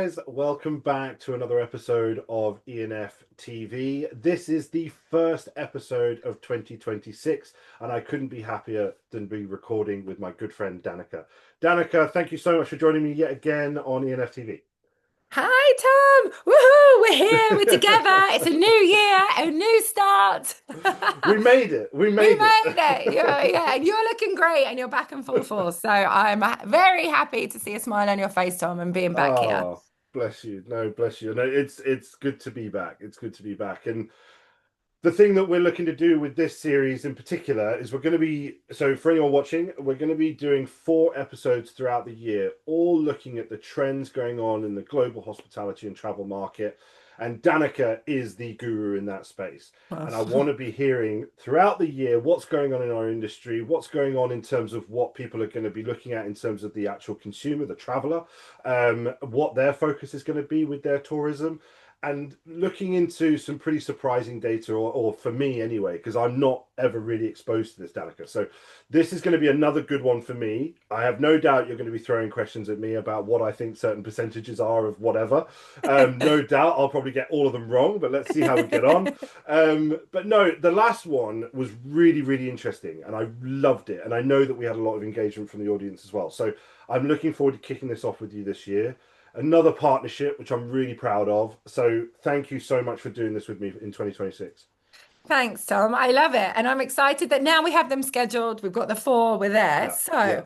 guys, welcome back to another episode of E&Ftv. This is the first episode of 2026, and I couldn't be happier than be recording with my good friend Danica. Danica, thank you so much for joining me yet again on E&Ftv. Hi, Tom. Woohoo! We're here. We're together. It's a new year, a new start. We made it. We We made it. made it. Yeah, and you're looking great and you're back in full force. So I'm very happy to see a smile on your face, Tom, and being back here. Oh, bless you. No, bless you. No, it's good to be back. It's good to be back. And the thing that we're looking to do with this series in particular is we're going to be, so for anyone watching, we're going to be doing 4 episodes throughout the year, all looking at the trends going on in the global hospitality and travel market. And Danica is the guru in that space. And I want to be hearing throughout the year what's going on in our industry, what's going on in terms of what people are going to be looking at in terms of the actual consumer, the traveler, what their focus is going to be with their tourism, and looking into some pretty surprising data, or for me anyway, because I'm not ever really exposed to this, Danica. So this is going to be another good one for me. I have no doubt you're going to be throwing questions at me about what I think certain percentages are of whatever. No doubt I'll probably get all of them wrong, but let's see how we get on. But no, the last one was really, really interesting, and I loved it. And I know that we had a lot of engagement from the audience as well. So I'm looking forward to kicking this off with you this year. Another partnership, which I'm really proud of. So thank you so much for doing this with me in 2026. Thanks, Tom. I love it. And I'm excited that now we have them scheduled. We've got the four, we're there. Yeah, yeah, So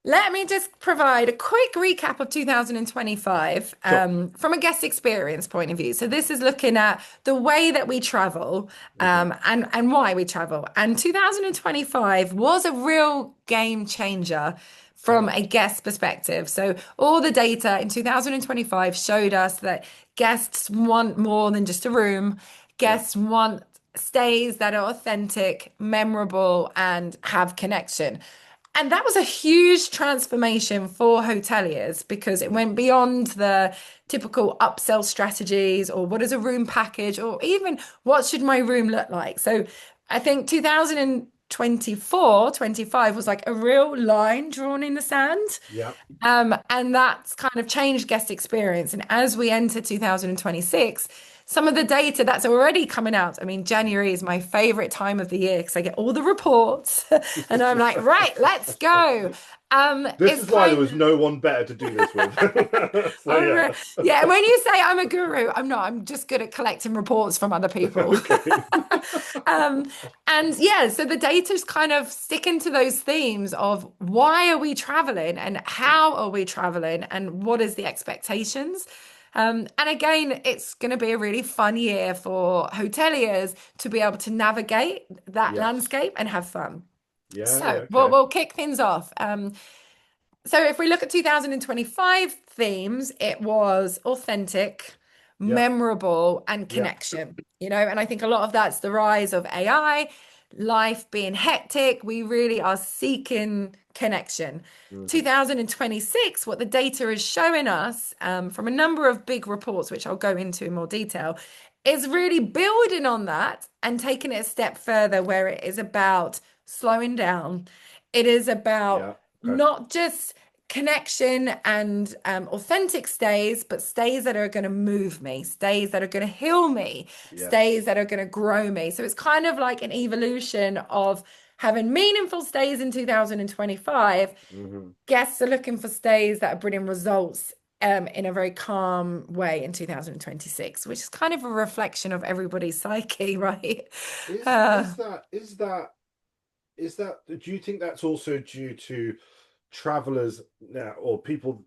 let me just provide a quick recap of 2025 sure. from a guest experience point of view. So this is looking at the way that we travel Hmm. and why we travel. And 2025 was a real game changer from Okay. a guest perspective. So all the data in 2025 showed us that guests want more than just a room. Yeah. Guests want stays that are authentic, memorable, and have connection. And that was a huge transformation for hoteliers because it Mm. went beyond the typical upsell strategies or what is a room package or even what should my room look like. So I think 2024, 25 was like a real line drawn in the sand. Yeah. And that's kind of changed guest experience. And as we enter 2026, some of the data that's already coming out. I mean, January is my favorite time of the year because I get all the reports and I'm like, right, let's go. This It's is why there was kind no one better to do this with. So yeah. yeah, and when you say I'm a guru, I'm not. I'm just good at collecting reports from other people. Okay. Um, and yeah, so the data's kind of sticking to those themes of why are we traveling and how are we traveling and what is the expectations. And again, it's going to be a really fun year for hoteliers to be able to navigate that Yes. landscape and have fun. Yeah, yeah, So we'll, okay. we'll kick things off. So if we look at 2025 themes, it was authentic, Yeah, memorable, and yeah. connection, and I think a lot of that's the rise of AI, life being hectic. We really are seeking connection. Hmm. 2026, what the data is showing us from a number of big reports, which I'll go into in more detail, is really building on that and taking it a step further, where it is about slowing down. It is about Yeah, okay. not just connection and authentic stays, but stays that are going to move me, stays that are going to heal me, stays Yes. that are going to grow me. So it's kind of like an evolution of having meaningful stays in 2025. Hmm. Guests are looking for stays that are bringing results in a very calm way in 2026, which is kind of a reflection of everybody's psyche, right? Is Uh, is that is that is that do you think that's also due to travelers now, or people,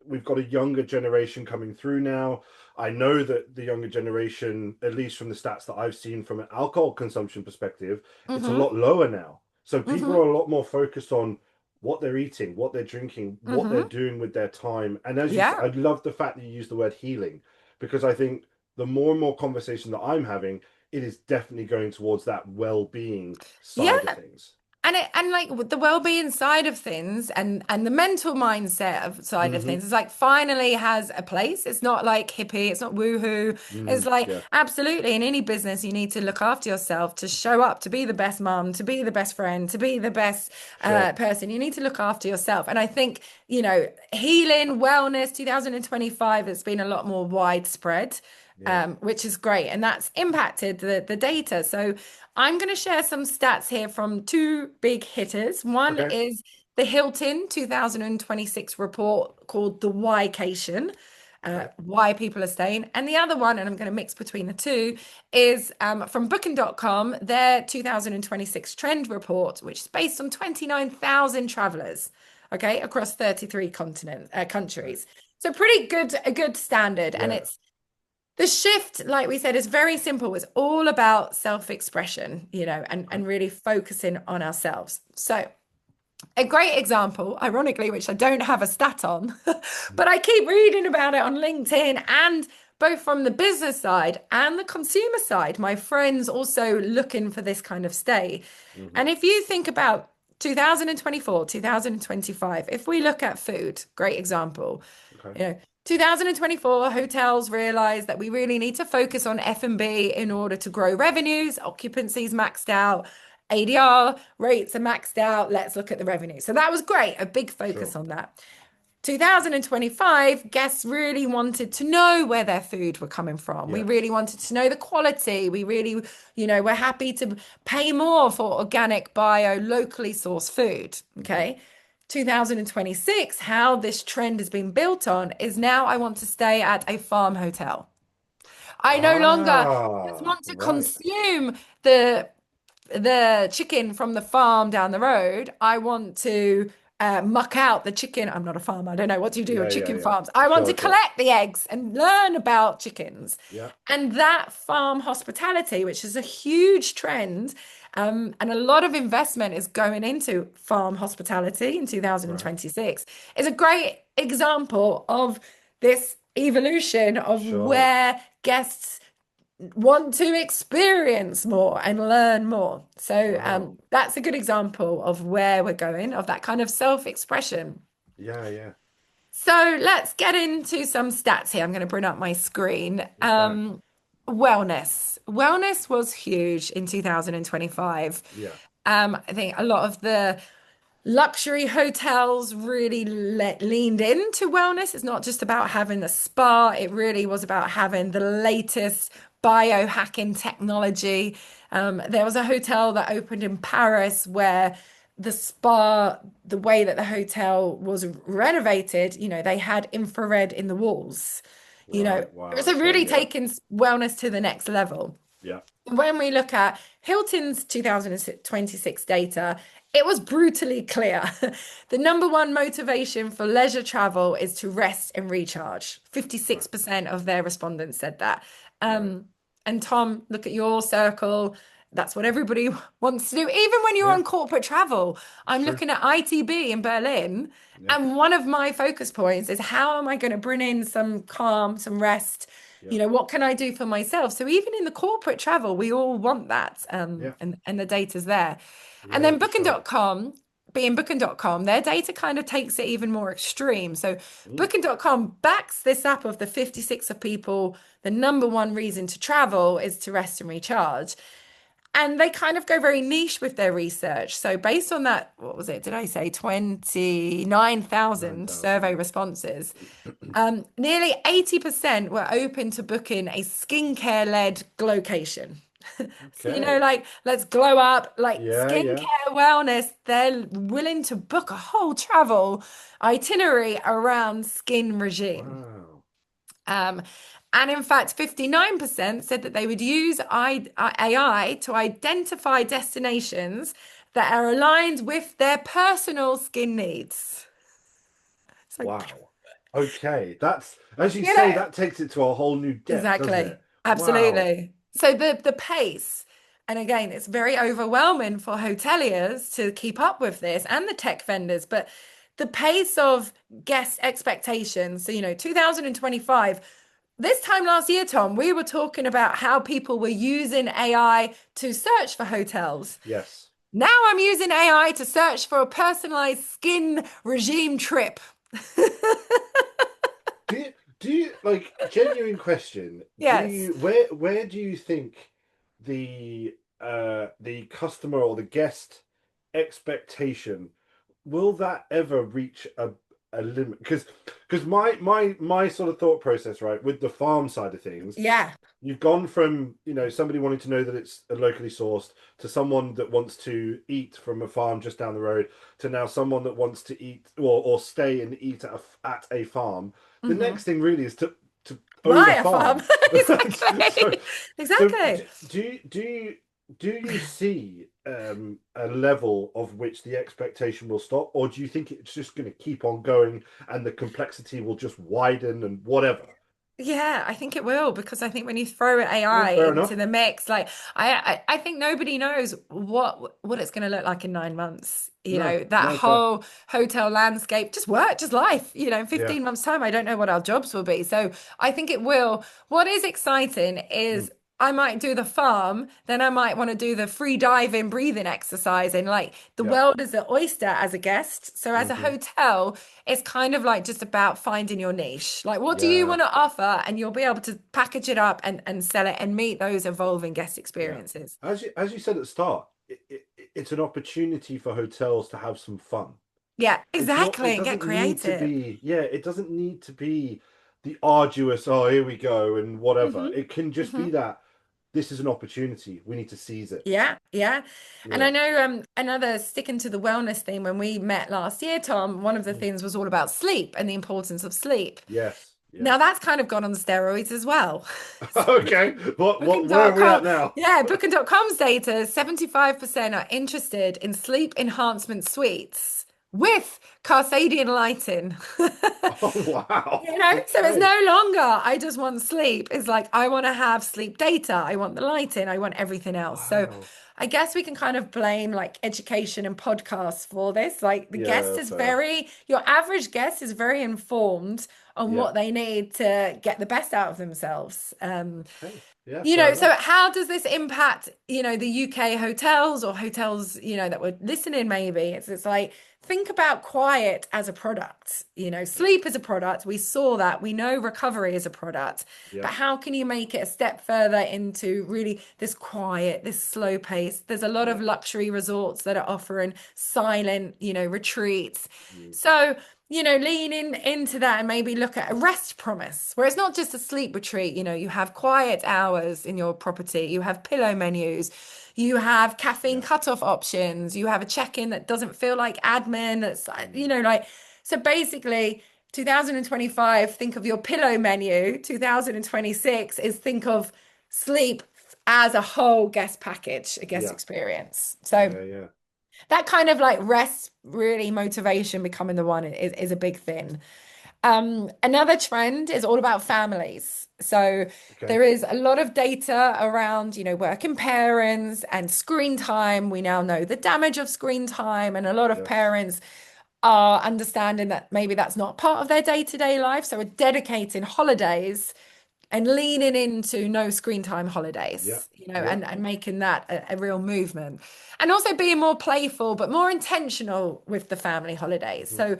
we've got a younger generation coming through now. I know that the younger generation, at least from the stats that I've seen from an alcohol consumption perspective, it's a mhm, lot lower now. So people mhm, are a lot more focused on what they're eating, what they're drinking, what they're mhm. doing with their time. And as you said, Yeah. I love the fact that you use the word healing, because I think the more and more conversation that I'm having, it is definitely going towards that well-being Yeah. side of things. and like with the well-being side of things and the mental mindset of side of Hmm. things, it's like finally has a place. It's not like hippie, it's not woohoo. It's like Yeah. absolutely in any business you need to look after yourself, to show up, to be the best mum, to be the best friend, to be the best Sure. person. You need to look after yourself. And I think, healing, wellness, 2025 has been a lot more widespread, Yeah. which is great. And that's impacted the data. So I'm going to share some stats here from two big hitters. One Okay. is the Hilton 2026 report called the Whycation, Okay. why people are staying. And the other one, and I'm going to mix between the two, is from booking.com, their 2026 trend report, which is based on 29,000 travelers, okay, across 33 Right. countries. So pretty good, a good standard. And Yeah. it's the shift, like we said, is very simple. It's all about self-expression, Okay. and really focusing on ourselves. So a great example, ironically, which I don't have a stat on, but I keep reading about it on LinkedIn, and both from the business side and the consumer side, my friends also looking for this kind of stay. Hmm. And if you think about 2024, 2025, if we look at food, great example, Okay. you know, 2024 hotels realized that we really need to focus on F&B in order to grow revenues, occupancies maxed out, ADR rates are maxed out. Let's look at the revenue. So that was great, a big focus Sure. on that. 2025, guests really wanted to know where their food were coming from. We really Yes. wanted to know the quality. We really, we're happy to pay more for organic, bio, locally sourced food. Hmm. Okay. 2026, how this trend has been built on is now I want to stay at a farm hotel. I no longer just Ah, want to right. consume the chicken from the farm down the road. I want to muck out the chicken. I'm not a farmer. I don't know what do you do Yeah, with yeah, chicken yeah. farms. I want to Sure, sure. collect the eggs and learn about chickens. Yeah. And that farm hospitality, which is a huge trend, and a lot of investment is going into farm hospitality in Right. 2026, is a great example of this evolution of Sure. where guests want to experience more and learn more. So Wow. that's a good example of where we're going, of that kind of self-expression. Yeah, yeah. So let's get into some stats here. I'm going to bring up my screen. Let's go. Wellness. Wellness was huge in 2025. Yeah. I think a lot of the luxury hotels really leaned into wellness. It's not just about having the spa, it really was about having the latest biohacking technology. There was a hotel that opened in Paris where the spa, the way that the hotel was renovated, they had infrared in the walls. Right. Wow. So Okay. really Yeah. taking wellness to the next level. Yeah. When we look at Hilton's 2026 data, it was brutally clear. The number one motivation for leisure travel is to rest and recharge. Right. 56% of their respondents said that. Right. And Tom, look at your circle. That's what everybody wants to do. Even when you're Yeah. on corporate travel, It's I'm true. looking at ITB in Berlin. Yeah. And one of my focus points is how am I going to bring in some calm, some rest? Yeah. What can I do for myself? So even in the corporate travel, we all want that. Yeah. And the data's there. And Yeah. then For sure. booking.com, being booking.com, their data kind of takes it even more extreme. So Mm. booking.com backs this up of the 56 of people. The number one reason to travel is to rest and recharge. And they kind of go very niche with their research. So based on that, what was it? Did I say 29,000 9,000. survey Yeah. responses? Nearly 80% were open to booking a skincare-led glowcation. So, Okay. like, let's glow up, like Yeah. skincare Yeah. wellness. They're willing to book a whole travel itinerary around skin regime. Wow. Um, and in fact, 59% said that they would use AI to identify destinations that are aligned with their personal skin needs. So, Wow. Okay. That's, as you you say, know, that takes it to a whole new depth, doesn't exactly. it? Wow. Absolutely. So the pace, and again, it's very overwhelming for hoteliers to keep up with this and the tech vendors, but the pace of guest expectations. So, 2025, this time last year, Tom, we were talking about how people were using AI to search for hotels. Yes. Now I'm using AI to search for a personalized skin regime trip. Do you like genuine question? Do Yes. you where do you think the customer or the guest expectation will that ever reach a limit? Because my sort of thought process, right, with the farm side of things, Yeah. you've gone from, somebody wanting to know that it's locally sourced to someone that wants to eat from a farm just down the road to now someone that wants to eat or stay and eat at a farm. The Hmm. next thing really is to own a Buy a farm. farm. so Exactly. so Exactly. do you see a level of which the expectation will stop, or do you think it's just going to keep on going and the complexity will just widen and whatever? Yeah, I think it will because I think when you throw Yeah, AI fair into enough. the mix, like I think nobody knows what it's going to look like in 9 months. No, That no, fair. whole hotel landscape, just work, just life. In Yeah. 15 months' time, I don't know what our jobs will be. So I think it will. What is exciting Mm, is I might do the farm, then I might want to do the free diving, breathing exercise, and like the yeah. world is an oyster as a guest. So as a Hmm. hotel, it's kind of like just about finding your niche. Like, what do you Yeah. want to offer? And you'll be able to package it up and sell it and meet those evolving guest Yeah. experiences. As you said at the start, it's an opportunity for hotels to have some fun. Yeah, It's not, exactly. it And get doesn't need to creative. be, yeah, it doesn't need to be the arduous, oh, here we go, and whatever. Hmm. It can just Hmm. be that this is an opportunity. We need to seize it. Yeah, yeah. And Yeah. I know another sticking to the wellness theme when we met last year, Tom, one of the Mm. things was all about sleep and the importance of sleep. Yes. Now Yes. that's kind of gone on steroids as well. So Okay. Where are we Booking.com, at now? yeah, Booking.com's data, 75% are interested in sleep enhancement suites with Carcadian lighting. Oh, wow. So it's Okay. no longer I just want sleep. It's like I want to have sleep data. I want the lighting. I want everything else. So Wow. I guess we can kind of blame like education and podcasts for this. Like the guest Yeah, is fair. your average guest is very informed on Yeah. what they need to get the best out of themselves. Okay. Yeah, fair So enough. how does this impact, the UK hotels or hotels, that were listening maybe? It's like think about quiet as a product. Sleep is a product. We saw that. We know recovery is a product. Yeah. But how can you make it a step further into really this quiet, this slow pace? There's a lot of Yeah. luxury resorts that are offering silent, retreats. Mm. So leaning into that and maybe look at a rest promise where it's not just a sleep retreat. You have quiet hours in your property, you have pillow menus, you have caffeine Yeah. cutoff options, you have a check-in that doesn't feel like admin. That's, Mm. like, so basically, 2025, think of your pillow menu. 2026 is think of sleep as a whole guest package, a guest Yeah. experience. So Yeah. Yeah. that kind of like rest really motivation becoming the one is a big thing. Another trend is all about families. So Okay. there is a lot of data around, working parents and screen time. We now know the damage of screen time, and a lot of Yes. parents are understanding that maybe that's not part of their day-to-day life. So we're dedicating holidays and leaning into no screen time Yeah. holidays, Yeah. and making that a real movement. And also being more playful, but more intentional with the family holidays. Hmm. So,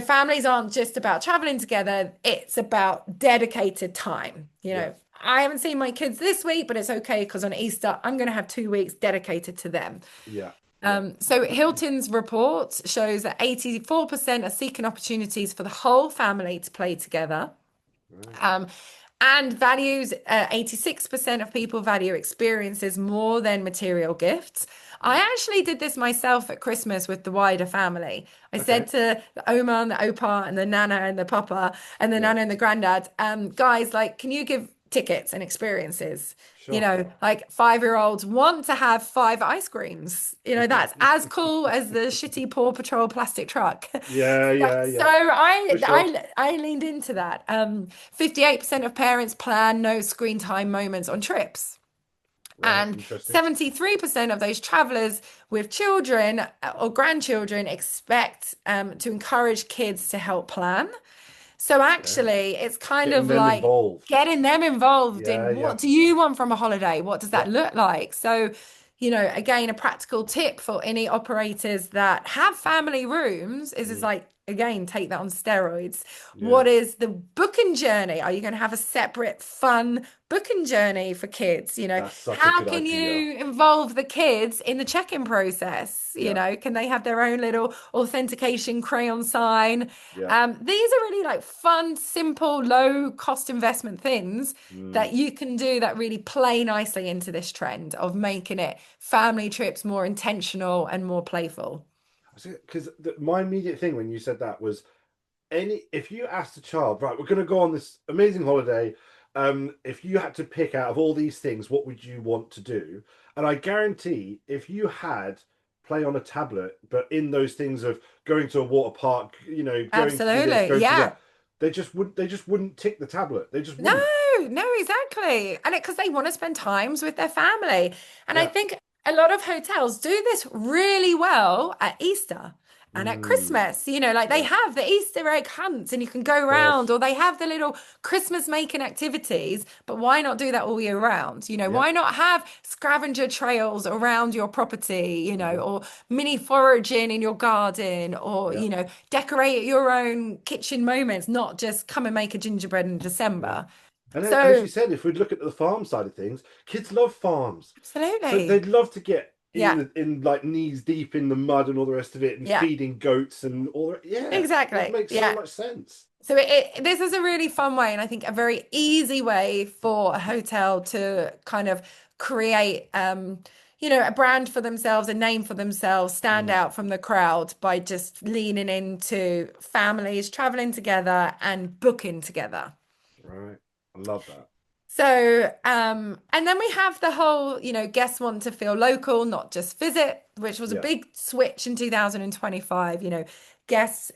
families aren't just about traveling together, it's about dedicated time. Yeah. I haven't seen my kids this week, but it's okay because on Easter, I'm going to have 2 weeks dedicated to them. Yeah. Yeah. So Hilton's report shows that 84% are seeking opportunities for the whole family to play together. Right. Um, and values, 86% of people value experiences more than material gifts. I Mm. actually did this myself at Christmas with the wider family. I said Okay. to the Oma and the Opa and the Nana and the Papa and the Yeah. Nana and the Granddad, guys, like, can you give tickets and experiences? Sure. Like 5-year-olds want to have 5 ice creams. That's as cool as the shitty Paw Patrol plastic truck. Yeah. Yeah. So Yeah. For I sure. I leaned into that. 58% of parents plan no screen time moments on trips. Right. And Interesting. 73% of those travelers with children or grandchildren expect to encourage kids to help plan. So Okay. actually, it's kind Getting of them like involved. getting them involved Yeah. in Yeah. what do you want from a holiday? What does Yeah. that look like? So, again, a practical tip for any operators that have family rooms is Mm, like, again, take that on steroids. yeah, What is the booking journey? Are you going to have a separate fun booking journey for kids? that's such a How good can idea. you involve the kids in the check-in process? Yeah, Can they have their own little authentication crayon sign? yeah. These are really like fun, simple, low cost investment things that Mm. you can do that really play nicely into this trend of making it family trips more intentional and more playful. Because my immediate thing when you said that was, if you asked a child, right, we're going to go on this amazing holiday, if you had to pick out of all these things, what would you want to do? And I guarantee if you had play on a tablet, but in those things of going to a water park, going to do this, Absolutely. going to Yeah. that, they just wouldn't tick the tablet. They just No, wouldn't. no, exactly. And because they want to spend times with their family. And I Yeah. think a lot of hotels do this really well at Easter and at Mm, Christmas. Like they yeah. have the Easter egg hunts and you can go Of around, course. or they have the little Christmas making activities. But why not do that all year round? Yeah. Why not have scavenger trails around your property, Hmm. or mini foraging in your garden, or, Yeah. decorate your own kitchen moments, not just come and make a gingerbread in Yeah. December. And as So, you said, if we look at the farm side of things, kids love farms. So absolutely. they'd love to get Yeah. in like knees deep in the mud and all the rest of it and Yeah. feeding goats and all that. Yeah, that Exactly. makes so Yeah. much sense. So this is a really fun way, and I think a very easy way for a hotel to kind of create, a brand for themselves, a name for themselves, stand Mm, out from the crowd by just leaning into families traveling together and booking together. right. I love that. So, and then we have the whole, guests want to feel local, not just visit, which was a Yeah. big switch in 2025. Guests,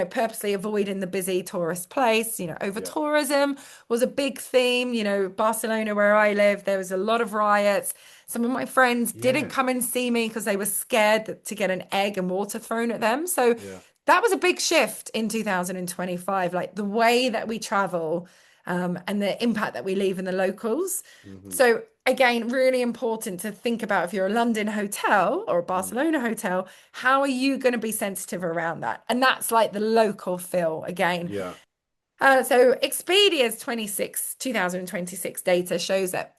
purposely avoiding the busy tourist place. Over Yeah. tourism was a big theme. Barcelona, where I live, there was a lot of riots. Some of my friends didn't Yeah. come and see me because they were scared to get an egg and water thrown at them. So Yeah. that was a big shift in 2025, like the way that we travel, and the impact that we leave in the locals. Hmm. So again, really important to think about if you're a London hotel or a Mm, Barcelona hotel, how are you going to be sensitive around that? And that's like the local feel again. yeah. So Expedia's 2026 data shows that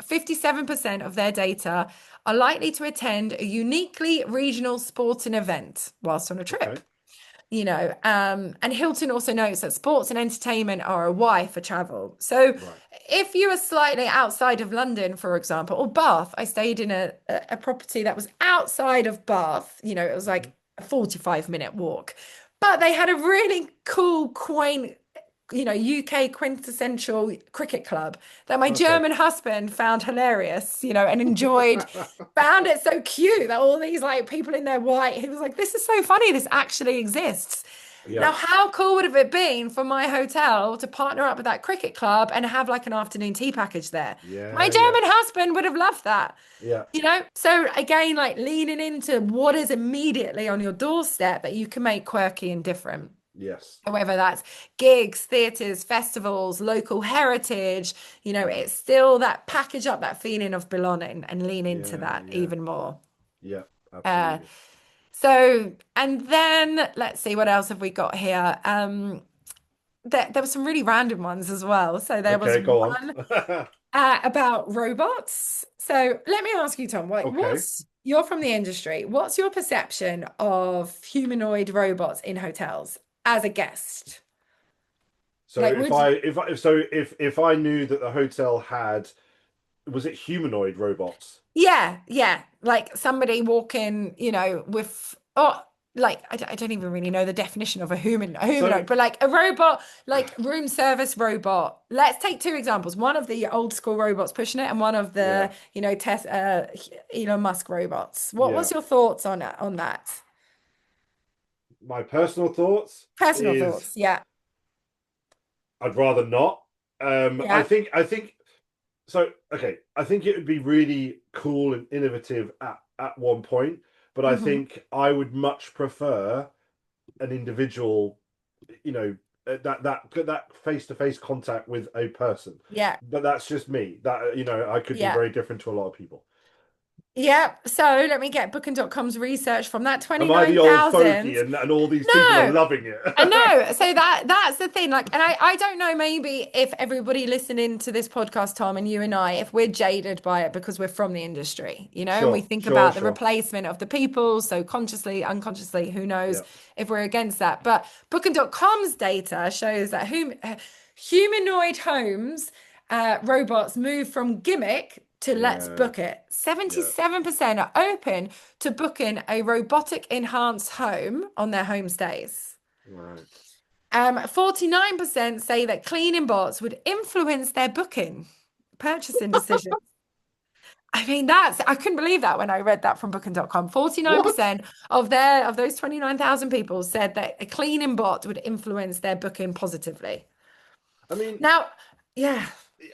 57% of their data are likely to attend a uniquely regional sporting event whilst on a trip. Okay. And Hilton also notes that sports and entertainment are a why for travel. So Right. if you are slightly outside of London, for example, or Bath, I stayed in a property that was outside of Bath, it was Hmm. like a 45-minute walk, but they had a really cool, quaint, UK quintessential cricket club that my Okay. German husband found hilarious, and enjoyed, found it so cute that all these like people in their white, he was like, this is so funny, this actually exists. Yeah. Now, how cool would have it been for my hotel to partner up with that cricket club and have like an afternoon tea package there? My Yeah. Yeah. German husband would have loved that. Yeah. So again, like leaning into what is immediately on your doorstep that you can make quirky and different. Yes. Whether that's gigs, theatres, festivals, local heritage, Mm, it's still that package up that feeling of belonging and lean into yeah. that Yeah. even more. Yeah. Uh, Absolutely. so, and then let's see, what else have we got here? There were some really random ones as well. So there was Okay. Go one on. about robots. So let me ask you, Tom, Okay. you're from the industry. What's your perception of humanoid robots in hotels as a guest? So Like, would you, if I knew that the hotel had, was it humanoid robots? yeah, yeah, like somebody walking, with, oh, like I don't even really know the definition of a So humanoid, but like a robot, like room service robot. Let's take two examples. One of the old school robots pushing it, and one of yeah, the, Elon Musk robots. yeah. What's your thoughts on that? My personal thoughts Personal is thoughts. Yeah. I'd rather not. Yeah. I think so. Okay, I think it would be really cool and innovative at one point, but I Hmm. think I would much prefer an individual, you know, that face-to-face contact with a person. Yeah. But that's just me. That I could be Yeah. very different to a lot of people. Yeah. So let me get Booking.com's research from that Am I the old fogey 29,000. and all these people are No, loving it? I know. So that's the thing. Like, and I don't know, maybe if everybody listening to this podcast, Tom, and you and I, if we're jaded by it because we're from the industry, and we Sure, think sure, about the sure. replacement of the people. So consciously, unconsciously, who knows Yeah, if we're against that. But Booking.com's data shows that humanoid homes robots move from gimmick to let's yeah, book it. yeah. 77% are open to booking a robotic enhanced home on their home stays. Right. 49% say that cleaning bots would influence their booking, purchasing decisions. I mean, I couldn't believe that when I read that from booking.com. What? 49% of those 29,000 people said that a cleaning bot would influence their booking positively. I mean, Now, yeah,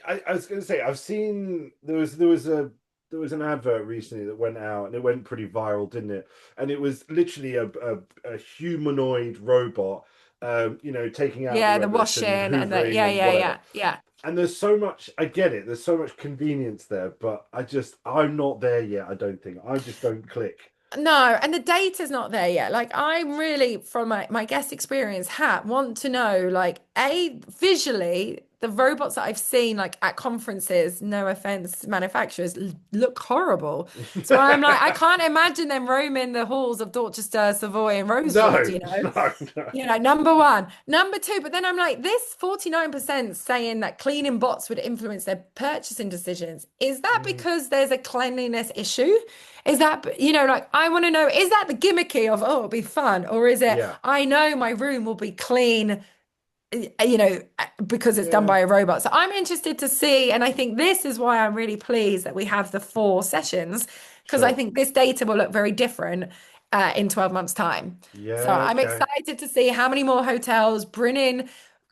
I was going to say I've seen there was an advert recently that went out and it went pretty viral, didn't it? And it was literally a humanoid robot, taking out the yeah, the rubbish and washing and the hoovering yeah, and yeah, whatever. yeah, yeah. And there's so much, I get it. There's so much convenience there, but I'm not there yet. I don't think I just don't click. No, and the data's not there yet. Like I'm really, from my guest experience, want to know, like, visually, the robots that I've seen like at conferences, no offense, manufacturers, look horrible. So I'm like, I can't imagine them roaming the halls of Dorchester, Savoy, and Rosewood, No, no, no. number one. Number two, but then I'm like, this 49% saying that cleaning bots would influence their purchasing decisions. Is that Mm, because there's a cleanliness issue? Is that, like, I want to know, is that the gimmicky of, oh, it'll be fun? Or is it, yeah, I know my room will be clean, because it's done yeah, by a robot. So I'm interested to see. And I think this is why I'm really pleased that we have the 4 sessions, because I sure. think this data will look very different in 12 months' time. So Yeah, I'm okay. excited to see how many more hotels bring in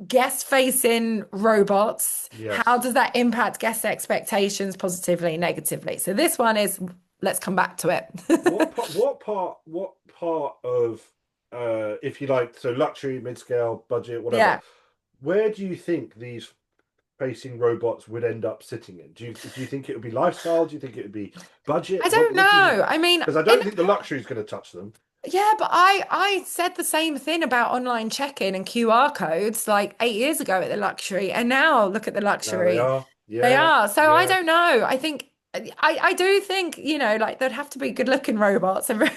guest facing robots. How Yes. does that impact guest expectations positively, negatively? So this one is, let's come back to it. What part of if you like, so luxury, mid-scale, budget, whatever, Yeah. where do you think these facing robots would end up sitting in? Do you think it would be lifestyle? Do you think it would be budget? I What don't what do you think? know. I mean, Because I in don't think the luxury is going to touch them. Yeah, but I said the same thing about online check-in and QR codes like 8 years ago at the luxury, and now look at the Now they luxury. are. They Yeah, are. So I yeah. don't know. I do think, like there'd have to be good looking robots and very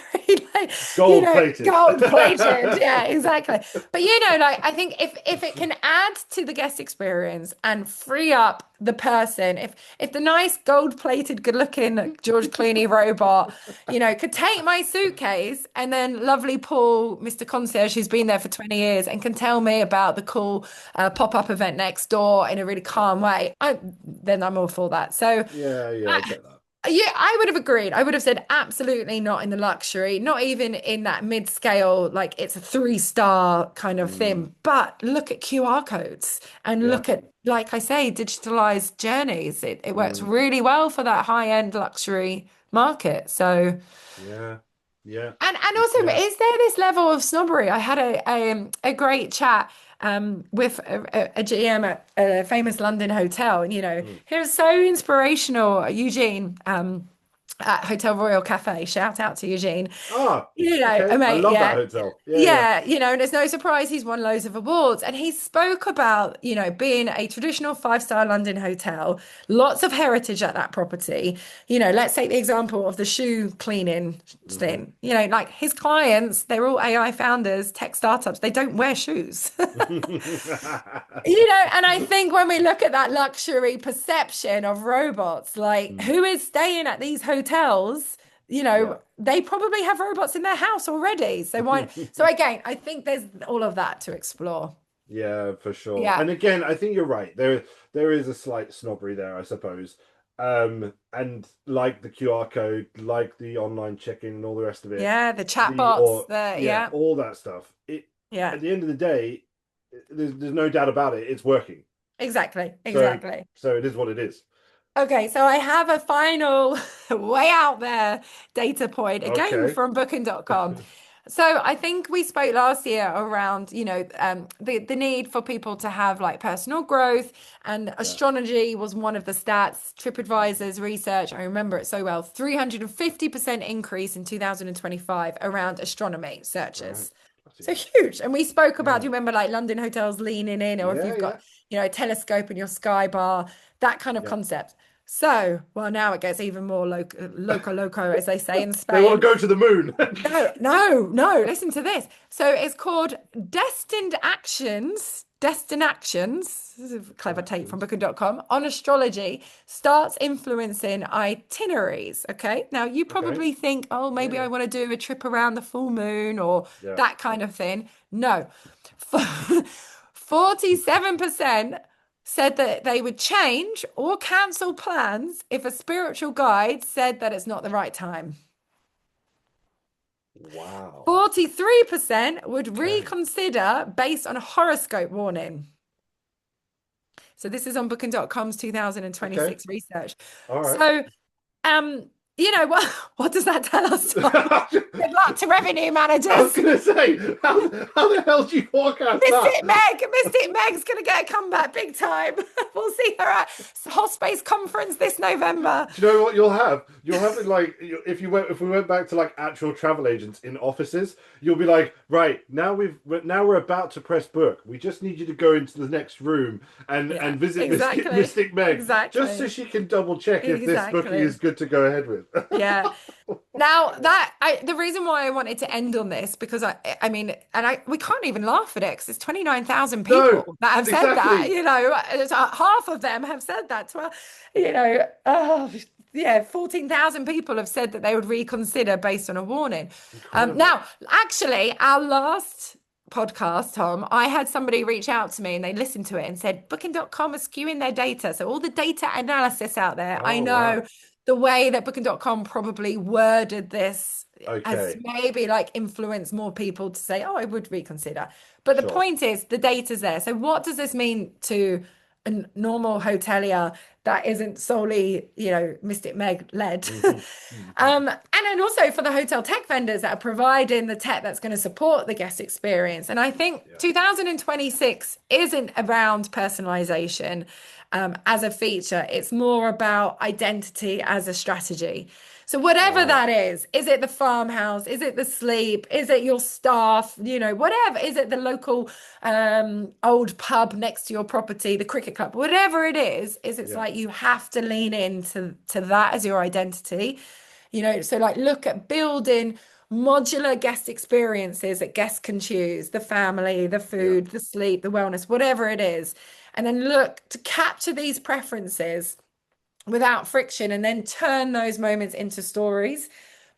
like, Gold plated. gold plated. Yeah, exactly. But like I think if it can add to the guest experience and free up the person, if the nice gold plated, good looking George Clooney robot, could take my suitcase and then lovely Paul, Mr. Concierge, who's been there for 20 years and can tell me about the cool pop-up event next door in a really calm way, then I'm all for that. So Yeah, yeah, I I, get that. yeah, I would have agreed. I would have said absolutely not in the luxury, not even in that mid-scale, like it's a 3-star kind of Mm, thing. But look at QR codes and yeah. look at, like I say, digitalized journeys. It works Mm, really well for that high-end luxury market. So, yeah. Yeah. and also, Yeah. is there this level of snobbery? I had a great chat with a GM at a famous London hotel, and Mm. he was so inspirational, Eugene, at Hotel Royal Cafe. Shout out to Eugene. Ah, A okay. I mate, love that yeah. hotel. Yeah, yeah. Yeah, and it's no surprise he's won loads of awards. And he spoke about, being a traditional 5-star London hotel, lots of heritage at that property. Let's take the example of the shoe cleaning Hmm. thing. Like his clients, they're all AI founders, tech startups, they don't wear shoes. And I think when we look at that luxury perception of robots, like Mm, who is staying at these hotels, yeah. they probably have robots in their house already. So why? So again, I think there's all of that to explore. Yeah, for sure. Yeah. And again, I think you're right. There is a slight snobbery there, I suppose. And like the QR code, like the online check-in and all the rest of it, Yeah. The the chatbots, or yeah, yeah. all that stuff. It Yeah. At the end of the day, there's no doubt about it. It's working. Exactly. So Exactly. so it is what it is. Okay, so I have a final way out there data point again Okay. from booking.com. So I think we spoke last year around, the need for people to have like personal growth, and Yeah. astrology was one of the stats. TripAdvisor's research, I remember it so well, 350% increase in 2025 around astronomy Right. searches. Bloody So hell. huge. And we spoke about, do Yeah. you remember like London hotels leaning in, or if Yeah. you've got, Yeah. a telescope in your sky bar, that kind of Yeah. concept. So, well, now it gets even more loco, as they say in They want Spain. to go to the moon. No, no, no. Listen to this. So it's called Destined Actions. Destined Actions. This is a clever take from Actions. booking.com on astrology starts influencing itineraries. Okay. Now you Okay. probably think, oh, Yeah. maybe Yeah. I want to do a trip around the full moon or Yeah. that kind of thing. No. 47% said that they would change or cancel plans if a spiritual guide said that it's not the right time. Wow. 43% would Okay. reconsider based on a horoscope warning. So this is on booking.com's Okay. 2026 research. All right. So, um, what does that tell us, Tom? Good luck to revenue I was managers. gonna say, how the hell do you forecast that? Mystic Meg's going to get a comeback big time. We'll see her at Space Conference this November. Do you know what you'll have? You'll have it like if we went back to like actual travel agents in offices, you'll be like, right now now we're about to press book. We just need you to go into the next room Yeah, and visit exactly. Mystic Meg just so Exactly. she can double check if this booking is Exactly. good to go ahead with. Yeah. Now the reason why I wanted to end on this, because I mean, and we can't even laugh at it because it's 29,000 No, people that have said that, exactly. half of them have said that. Well, yeah, 14,000 people have said that they would reconsider based on a warning. Incredible. Now, actually, our last podcast, Tom, I had somebody reach out to me and they listened to it and said booking.com is skewing their data. So all the data analysis out there, I Oh know wow. the way that booking.com probably worded this has Okay. maybe like influenced more people to say, oh, I would reconsider. But the Sure. point is the data's there. So what does this mean to a normal hotelier that isn't solely, Mystic Meg led? Hmm. And then also for the hotel tech vendors that are providing the tech that's going to support the guest experience. And I think Yeah. 2026 isn't around personalization as a feature, it's more about identity as a strategy. So, whatever Right. that is it the farmhouse? Is it the sleep? Is it your staff? Whatever. Is it the local old pub next to your property, the cricket club? Whatever it is it's Yeah. like you have to lean into that as your identity. So like look at building modular guest experiences that guests can choose, the family, the Yeah. food, the sleep, the wellness, whatever it is. And then look to capture these preferences without friction and then turn those moments into stories.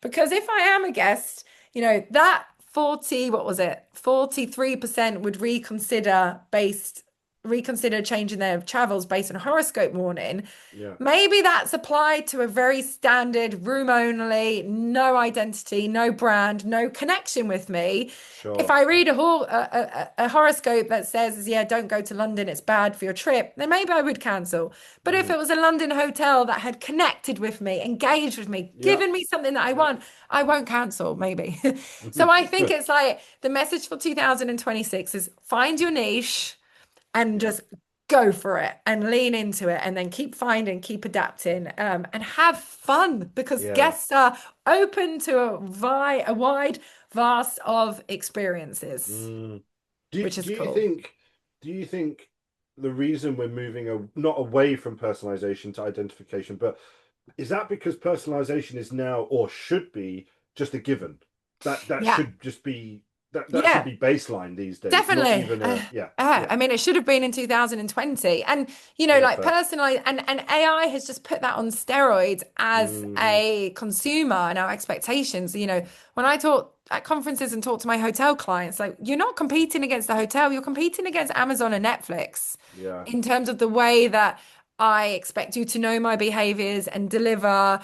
Because if I am a guest, that 40, what was it? 43% would reconsider changing their travels based on a horoscope warning. Yeah. Maybe that's applied to a very standard room only, no identity, no brand, no connection with me. If Sure. I read a horoscope that says, yeah, don't go to London, it's bad for your trip, then maybe I would cancel. But if Hmm. it was a London hotel that had connected with me, engaged with me, Yeah. given me something that I Yeah. want, I won't cancel, maybe. So I think it's like the message for 2026 is find your niche and Yeah. just go for it and lean into it and then keep finding, keep adapting, and have fun because Yeah. guests are open to a wide vast of experiences, Mm. which is Do you cool. think the reason we're moving not away from personalization to identification, but is that because personalization is now or should be just a given? That Yeah, should just be that should yeah. be baseline these days, not Definitely. even a yeah, yeah, I mean, it should have been in 2020. And, yeah, like fair. personalized and AI has just put that on steroids as Hmm. a consumer and our expectations. When I talk at conferences and talk to my hotel clients, like you're not competing against the hotel, you're competing against Amazon and Netflix Yeah, in terms of the way that I expect you to know my behaviors and deliver,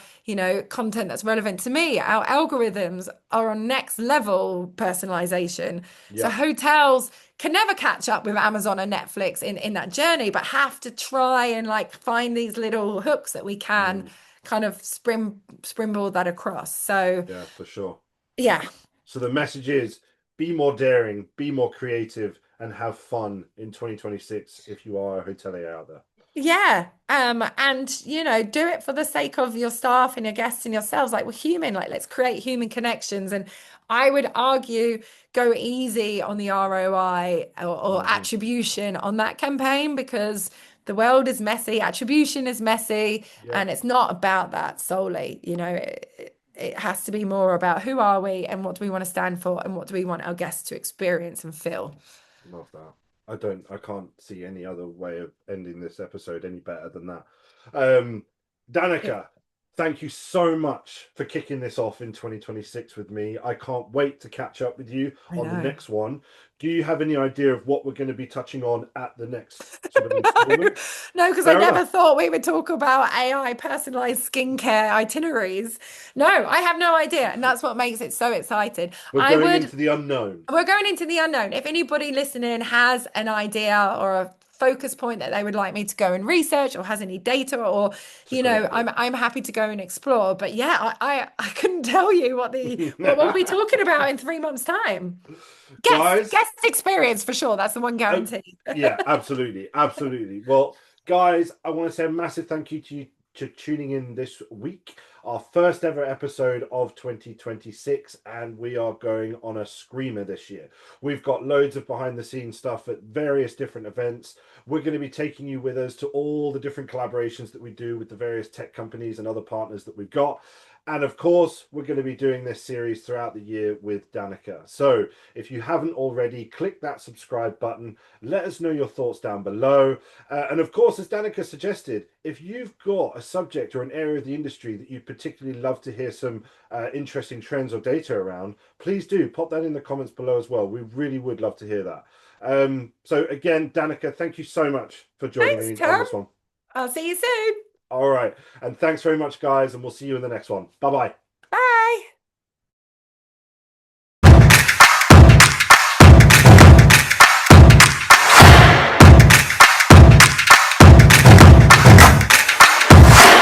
content that's relevant to me. Our algorithms are on next level personalization. So yeah. hotels can never catch up with Amazon and Netflix in that journey, but have to try and like find these little hooks that we can Mm, kind of springboard that across. So yeah, for sure. yeah. So the message is be more daring, be more creative, and have fun in 2026 if you are a hotelier out there. Yeah. And do it for the sake of your staff and your guests and yourselves. Like we're human, like let's create human connections. And I would argue go easy on the ROI or Hmm. attribution on that campaign because the world is messy, attribution is messy, Yeah, and it's not about that solely. It has to be more about who are we and what do we want to stand for and what do we want our guests to experience and feel. love that. I can't see any other way of ending this episode any better than that. Um, Danica, thank you so much for kicking this off in 2026 with me. I can't wait to catch up with you I on the know. next one. Do you have any idea of what we're going to be touching on at the next sort of installment? No, because I Fair never enough. thought we would talk about AI personalized skincare itineraries. No, I have no idea. And that's what makes it so exciting. We're I going would, into the unknown. we're going into the unknown. If anybody listening has an idea or a focus point that they would like me to go and research or has any data or, It's a great idea. I'm happy to go and explore. But yeah, I couldn't tell you what we'll be talking about in 3 months' time. Guys, Guest experience for sure. That's the one oh, guarantee. yeah, absolutely, absolutely. Well, guys, I want to say a massive thank you to you to tuning in this week, our first ever episode of 2026, and we are going on a screamer this year. We've got loads of behind the scenes stuff at various different events. We're going to be taking you with us to all the different collaborations that we do with the various tech companies and other partners that we've got. And of course, we're going to be doing this series throughout the year with Danica. So if you haven't already, click that subscribe button. Let us know your thoughts down below. And of course, as Danica suggested, if you've got a subject or an area of the industry that you'd particularly love to hear some interesting trends or data around, please do pop that in the comments below as well. We really would love to hear that. So again, Danica, thank you so much for joining Thanks, me on Tom. this one. I'll see you soon. All right. And thanks very much, guys. And we'll see you in the next one. Bye bye.